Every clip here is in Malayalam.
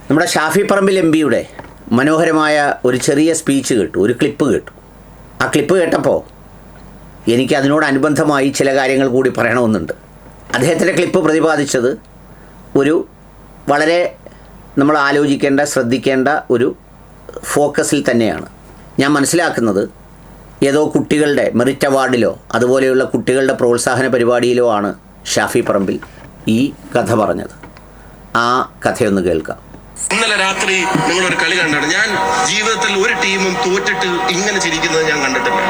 നമ്മുടെ ഷാഫി പറമ്പിൽ എംപിയുടെ മനോഹരമായ ഒരു ചെറിയ സ്പീച്ച് കേട്ടു, ഒരു ക്ലിപ്പ് കേട്ടു. ആ ക്ലിപ്പ് കേട്ടപ്പോൾ എനിക്ക് അതിനോടനുബന്ധമായി ചില കാര്യങ്ങൾ കൂടി പറയണമെന്നുണ്ട്. അദ്ദേഹത്തിൻ്റെ ക്ലിപ്പ് പ്രതിപാദിച്ചത് ഒരു വളരെ നമ്മൾ ആലോചിക്കേണ്ട, ശ്രദ്ധിക്കേണ്ട ഒരു ഫോക്കസിൽ തന്നെയാണ്. ഞാൻ മനസ്സിലാക്കുന്നത് ഏതോ കുട്ടികളുടെ മെറിറ്റ് അവാർഡിലോ അതുപോലെയുള്ള കുട്ടികളുടെ പ്രോത്സാഹന പരിപാടിയിലോ ആണ് ഷാഫി പറമ്പിൽ ഈ കഥ പറഞ്ഞത്. ആ കഥയൊന്ന് കേൾക്കാം. ഇന്നലെ രാത്രി നിങ്ങളൊരു കളി കണ്ടാണ്. ഞാൻ ജീവിതത്തിൽ ഒരു ടീമും തോറ്റിട്ട് ഇങ്ങനെ ചിരിക്കുന്നത് ഞാൻ കണ്ടിട്ടില്ല.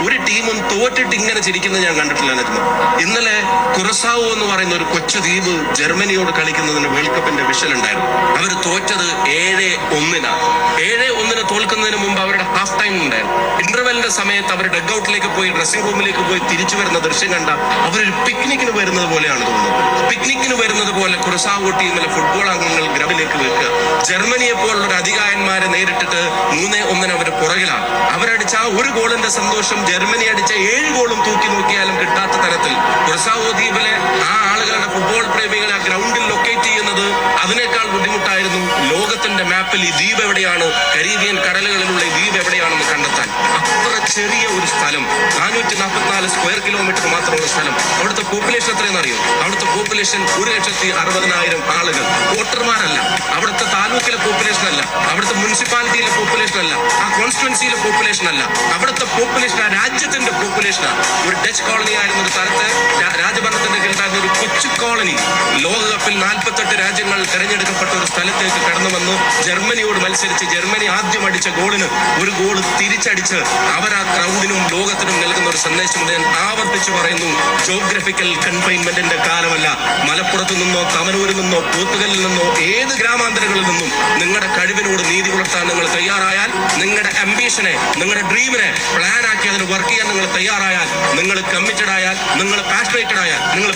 ഒരു ടീമും തോറ്റിട്ട് ഇങ്ങനെ ചിരിക്കുന്നത് ഞാൻ കണ്ടിട്ടില്ലായിരുന്നു. ഇന്നലെ കുറസാവോ എന്ന് പറയുന്ന ഒരു കൊച്ചു ദ്വീപ് ജർമ്മനിയോട് കളിക്കുന്നതിന് വേൾഡ് കപ്പിന്റെ വിഷൽ ഉണ്ടായിരുന്നു. അവർ തോറ്റത് 7-1. 7-1 തോൽക്കുന്നതിന് മുമ്പ് അവരുടെ ഹാഫ് ടൈം ഉണ്ടായിരുന്നു. ഇന്റർവെല്ലിന്റെ സമയത്ത് അവർ ഡഗ് ഔട്ടിലേക്ക് പോയി, ഡ്രസ്സിംഗ് റൂമിലേക്ക് പോയി തിരിച്ചു വരുന്ന ദൃശ്യം കണ്ട അവരൊരു പിക്നിക്കിന് വരുന്നത് പോലെയാണ് തോന്നുന്നത്. പിക്നിക്കിന് വരുന്നത് പോലെ കുറസാവോ ടീമിലെ ഫുട്ബോൾ അംഗങ്ങൾ ഗ്രൗണ്ടിലേക്ക് വെക്കുക. ജർമ്മനിയെ പോലുള്ള ഒരു അധികായന്മാരെ നേരിട്ടിട്ട് 3-1 അവർ പുറകിലാണ്. അവരടിച്ച ആ ഒരു ഗോളിന്റെ സന്തോഷം ജർമ്മനി അടിച്ച 7 ഗോളും തൂക്കി നോക്കിയാലും കിട്ടാത്ത തരത്തിൽ കുറസാവോ ദ്വീപിലെ ആ ആളുകളുടെ ഫുട്ബോൾ പ്രേമികളെ ആ ഗ്രൗണ്ടിൽ ലൊക്കേറ്റ് ചെയ്യുന്നത് അതിനേക്കാൾ ബുദ്ധിമുട്ടായിരുന്നു. ലോകത്തിന്റെ മാപ്പിൽ ഈ ദ്വീപ് എവിടെയാണ്, കരീബിയൻ കടലുകളിലുള്ള ഈ ദ്വീപ് എവിടെയാണെന്ന് കണ്ടെത്താൻ. അത്ര ചെറിയ ഒരു സ്ഥലം, 444 സ്ക്വയർ കിലോമീറ്റർ മാത്രമുള്ള സ്ഥലം. അവിടുത്തെ പോപ്പുലേഷൻ എത്രയെന്ന് അറിയോ? അവിടുത്തെ പോപ്പുലേഷൻ 1,60,000 ആളുകൾ. വോട്ടർമാരല്ല, അവിടുത്തെ താലൂക്കിലെ പോപ്പുലേഷൻ അല്ല, അവിടുത്തെ മുനിസിപ്പാലിറ്റിയിലെ പോപ്പുലേഷൻ അല്ല, ആ കോൺസ്റ്റിറ്റ്യുവൻസിയിലെ പോപ്പുലേഷൻ അല്ല, അവിടുത്തെ പോപ്പുലേഷൻ ആ രാജ്യത്തിന്റെ പോപ്പുലേഷനാണ്. ഒരു ഡച്ച് കോളനി ആയിരുന്ന ഒരു സ്ഥലത്ത് രാജഭരണത്തിന്റെ കീഴിലായിരുന്ന ഒരു കൊച്ചു കോളനി ലോകകപ്പിൽ 48 രാജ്യങ്ങൾ തെരഞ്ഞെടുക്കപ്പെട്ട ഒരു സ്ഥലത്തേക്ക് കടന്നു വന്ന് ജർമ്മനിയോട് മത്സരിച്ച് ജർമ്മനി ആദ്യം അടിച്ച ഗോളിന് ഒരു ഗോൾ തിരിച്ചടിച്ച് അവർ ആ ക്രൗഡിനും ലോകത്തിനും നൽകുന്ന ഒരു സന്ദേശമുണ്ട്. ഞാൻ ആവർത്തിച്ച് പറയുന്നു, ജോഗ്രഫിക്കൽ കൺഫൈൻമെന്റിന്റെ കാലമല്ല. മലപ്പുറത്ത് നിന്നോ തമനൂരിൽ നിന്നോ പോത്തുകലിൽ നിന്നോ ഏത് ഗ്രാമാന്തരങ്ങളിൽ നിന്നും നിങ്ങളുടെ കഴിവിനോട് നീതി പുലർത്താൻ നിങ്ങൾ തയ്യാറായാൽ, നിങ്ങളുടെ അംബീഷനെ, നിങ്ങളുടെ ഡ്രീമിനെ പ്ലാൻ ആക്കി അതിന് വർക്ക് ചെയ്യാൻ നിങ്ങൾ തയ്യാറായാൽ, നിങ്ങൾ കമ്മിറ്റഡ് ആയാൽ, നിങ്ങൾ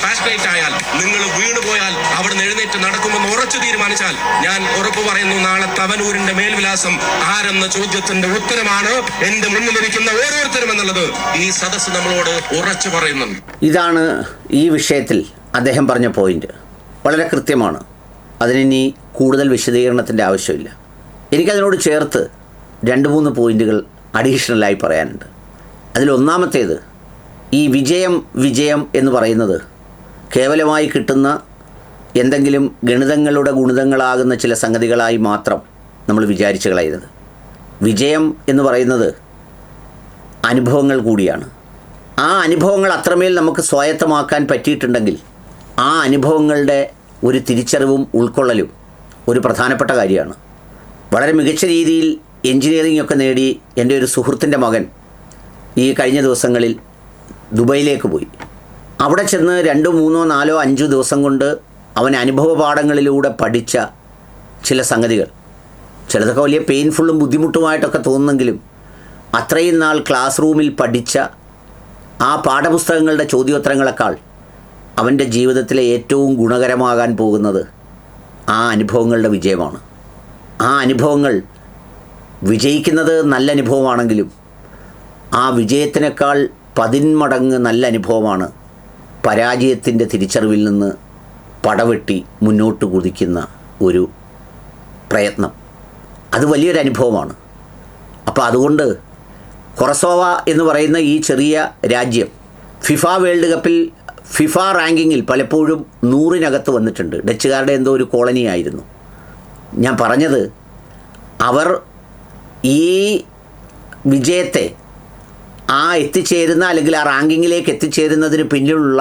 പാഷനേറ്റ് ആയാൽ, നിങ്ങൾ വീണുപോയാൽ അവിടെ നിന്ന് എഴുന്നേറ്റ് നടക്കുമെന്ന് ഉറച്ചു തീരുമാനിച്ചാൽ, ഞാൻ ഉറപ്പ് പറയുന്നു, നാളെ തവനൂരിന്റെ മേൽവിലാസം ആരെന്ന ചോദ്യത്തിന്റെ ഉത്തരമാണ് എന്റെ മുന്നിലിരിക്കുന്ന ഓരോരുത്തരും എന്നുള്ളത് ഈ സദസ്സ് നമ്മളോട് ഉറച്ചു പറയുന്നുണ്ട്. ഇതാണ് ഈ വിഷയത്തിൽ അദ്ദേഹം പറഞ്ഞ പോയിന്റ്. വളരെ കൃത്യമാണ്. അതിനി കൂടുതൽ വിശദീകരണത്തിൻ്റെ ആവശ്യമില്ല. എനിക്കതിനോട് ചേർത്ത് 2-3 പോയിന്റുകൾ അഡീഷണലായി പറയാനുണ്ട്. അതിലൊന്നാമത്തേത്, ഈ വിജയം എന്ന് പറയുന്നത് കേവലമായി കിട്ടുന്ന എന്തെങ്കിലും ഗണിതങ്ങളുടെ ഗുണിതങ്ങളാകുന്ന ചില സംഗതികളായി മാത്രം നമ്മൾ വിചാരിച്ചു കളയരുത്. വിജയം എന്ന് പറയുന്നത് അനുഭവങ്ങൾ കൂടിയാണ്. ആ അനുഭവങ്ങൾ അത്രമേൽ നമുക്ക് സ്വായത്തമാക്കാൻ പറ്റിയിട്ടുണ്ടെങ്കിൽ ആ അനുഭവങ്ങളുടെ ഒരു തിരിച്ചറിവും ഉൾക്കൊള്ളലും ഒരു പ്രധാനപ്പെട്ട കാര്യമാണ്. വളരെ മികച്ച രീതിയിൽ എൻജിനീയറിംഗ് ഒക്കെ നേടി എൻ്റെ ഒരു സുഹൃത്തിൻ്റെ മകൻ ഈ കഴിഞ്ഞ ദിവസങ്ങളിൽ ദുബൈയിലേക്ക് പോയി. അവിടെ ചെന്ന് 2, 3, 4, 5 ദിവസം കൊണ്ട് അവൻ അനുഭവ പാഠങ്ങളിലൂടെ പഠിച്ച ചില സംഗതികൾ, ചിലതൊക്കെ വലിയ പെയിൻഫുള്ളും ബുദ്ധിമുട്ടുമായിട്ടൊക്കെ തോന്നുന്നെങ്കിലും അത്രയും നാൾ ക്ലാസ് റൂമിൽ പഠിച്ച ആ പാഠപുസ്തകങ്ങളുടെ ചോദ്യോത്തരങ്ങളെക്കാൾ അവൻ്റെ ജീവിതത്തിലെ ഏറ്റവും ഗുണകരമാകാൻ പോകുന്നത് ആ അനുഭവങ്ങളുടെ വിജയമാണ്. ആ അനുഭവങ്ങൾ വിജയിക്കുന്നത് നല്ല അനുഭവമാണെങ്കിലും ആ വിജയത്തിനേക്കാൾ 10 മടങ്ങ് നല്ല അനുഭവമാണ് പരാജയത്തിൻ്റെ തിരിച്ചറിവിൽ നിന്ന് പടവെട്ടി മുന്നോട്ട് കുതിക്കുന്ന ഒരു പ്രയത്നം. അത് വലിയൊരു അനുഭവമാണ്. അപ്പോൾ അതുകൊണ്ട് കൊറസോവ എന്ന് പറയുന്ന ഈ ചെറിയ രാജ്യം ഫിഫ വേൾഡ് കപ്പിൽ ഫിഫ റാങ്കിങ്ങിൽ പലപ്പോഴും 100-നകത്ത് വന്നിട്ടുണ്ട്. ഡച്ചുകാരുടെ എന്തോ ഒരു കോളനി ആയിരുന്നു. ഞാൻ പറഞ്ഞത്, അവർ ഈ വിജയത്തെ എത്തിച്ചേരുന്ന അല്ലെങ്കിൽ ആ റാങ്കിങ്ങിലേക്ക് എത്തിച്ചേരുന്നതിന് പിന്നിലുള്ള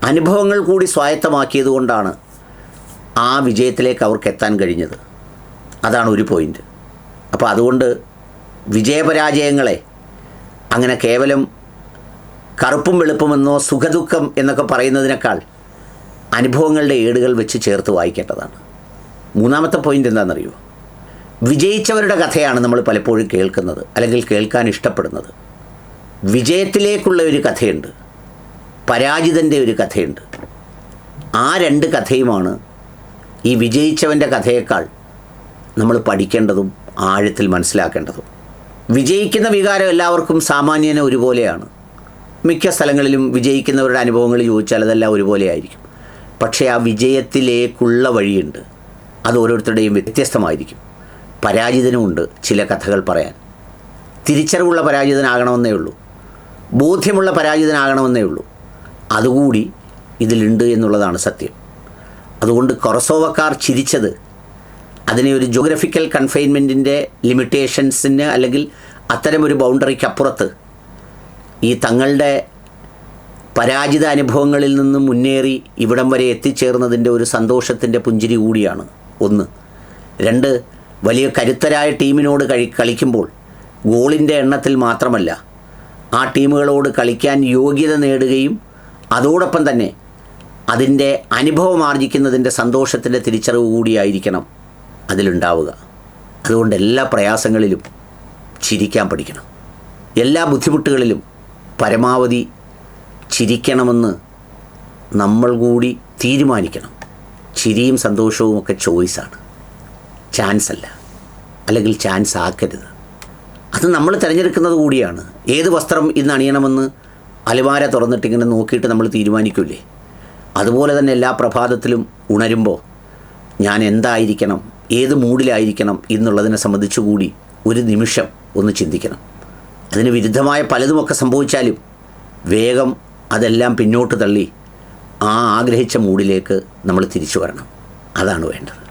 അനുഭവങ്ങൾ കൂടി സ്വായത്തമാക്കിയത് കൊണ്ടാണ് ആ വിജയത്തിലേക്ക് അവർക്ക് എത്താൻ കഴിഞ്ഞത്. അതാണ് ഒരു പോയിൻ്റ്. അപ്പോൾ അതുകൊണ്ട് വിജയപരാജയങ്ങളെ അങ്ങനെ കേവലം കറുപ്പും വെളുപ്പുമെന്നോ സുഖദുഃഖം എന്നൊക്കെ പറയുന്നതിനേക്കാൾ അനുഭവങ്ങളുടെ ഏടുകൾ വെച്ച് ചേർത്ത് വായിക്കേണ്ടതാണ്. മൂന്നാമത്തെ പോയിൻ്റ് എന്താണെന്നറിയുമോ? വിജയിച്ചവരുടെ കഥയാണ് നമ്മൾ പലപ്പോഴും കേൾക്കുന്നത് അല്ലെങ്കിൽ കേൾക്കാൻ ഇഷ്ടപ്പെടുന്നത്. വിജയത്തിലേക്കുള്ള ഒരു കഥയുണ്ട്, പരാജിതൻ്റെ ഒരു കഥയുണ്ട്. ആ 2 കഥയുമാണ് ഈ വിജയിച്ചവൻ്റെ കഥയേക്കാൾ നമ്മൾ പഠിക്കേണ്ടതും ആഴത്തിൽ മനസ്സിലാക്കേണ്ടതും. വിജയിക്കുന്ന വികാരം എല്ലാവർക്കും സാമാന്യേന ഒരുപോലെയാണ്. മിക്ക സ്ഥലങ്ങളിലും വിജയിക്കുന്നവരുടെ അനുഭവങ്ങൾ ചോദിച്ചാൽ അതെല്ലാം ഒരുപോലെ ആയിരിക്കും. പക്ഷേ ആ വിജയത്തിലേക്കുള്ള വഴിയുണ്ട്. അത് ഓരോരുത്തരുടെയും വ്യത്യസ്തമായിരിക്കും. പരാജിതനുമുണ്ട് ചില കഥകൾ പറയാൻ. തിരിച്ചറിവുള്ള പരാജിതനാകണമെന്നേ ഉള്ളൂ, ബോധ്യമുള്ള പരാജിതനാകണമെന്നേ ഉള്ളൂ. അതുകൂടി ഇതിലുണ്ട് എന്നുള്ളതാണ് സത്യം. അതുകൊണ്ട് കൊറസോവക്കാർ ചിരിച്ചത് അതിനെ ഒരു ജോഗ്രഫിക്കൽ കൺഫൈൻമെൻറ്റിൻ്റെ ലിമിറ്റേഷൻസിന് അല്ലെങ്കിൽ അത്തരമൊരു ബൗണ്ടറിക്കപ്പുറത്ത് ഈ തങ്ങളുടെ പരാജിത അനുഭവങ്ങളിൽ നിന്നും മുന്നേറി ഇവിടം വരെ എത്തിച്ചേർന്നതിൻ്റെ ഒരു സന്തോഷത്തിൻ്റെ പുഞ്ചിരി കൂടിയാണ്. 1. 2, വലിയ കരുത്തരായ ടീമിനോട് കളിക്കുമ്പോൾ ഗോളിൻ്റെ എണ്ണത്തിൽ മാത്രമല്ല, ആ ടീമുകളോട് കളിക്കാൻ യോഗ്യത നേടുകയും അതോടൊപ്പം തന്നെ അതിൻ്റെ അനുഭവം ആർജിക്കുന്നതിൻ്റെ സന്തോഷത്തിൻ്റെ തിരിച്ചറിവ് കൂടിയായിരിക്കണം അതിലുണ്ടാവുക. അതുകൊണ്ട് എല്ലാ പ്രയാസങ്ങളിലും ചിരിക്കാൻ പഠിക്കണം. എല്ലാ ബുദ്ധിമുട്ടുകളിലും പരമാവധി ചിരിക്കണമെന്ന് നമ്മൾ കൂടി തീരുമാനിക്കണം. ചിരിയും സന്തോഷവും ഒക്കെ ചോയ്സാണ്, ചാൻസ് അല്ല, അല്ലെങ്കിൽ ചാൻസ് ആക്കരുത്. അത് നമ്മൾ തിരഞ്ഞെടുക്കുന്നത് കൂടിയാണ്. ഏത് വസ്ത്രം ഇന്ന് അണിയണമെന്ന് അലമാര തുറന്നിട്ടിങ്ങനെ നോക്കിയിട്ട് നമ്മൾ തീരുമാനിക്കില്ലേ? അതുപോലെ തന്നെ എല്ലാ പ്രഭാതത്തിലും ഉണരുമ്പോൾ ഞാൻ എന്തായിരിക്കണം, ഏത് മൂഡിലായിരിക്കണം എന്നുള്ളതിനെ സംബന്ധിച്ചുകൂടി ഒരു നിമിഷം ഒന്ന് ചിന്തിക്കണം. അതിന് വിരുദ്ധമായ പലതുമൊക്കെ സംഭവിച്ചാലും വേഗം അതെല്ലാം പിന്നോട്ട് തള്ളി ആ ആഗ്രഹിച്ച മൂഡിലേക്ക് നമ്മൾ തിരിച്ചു വരണം. അതാണ് വേണ്ടത്.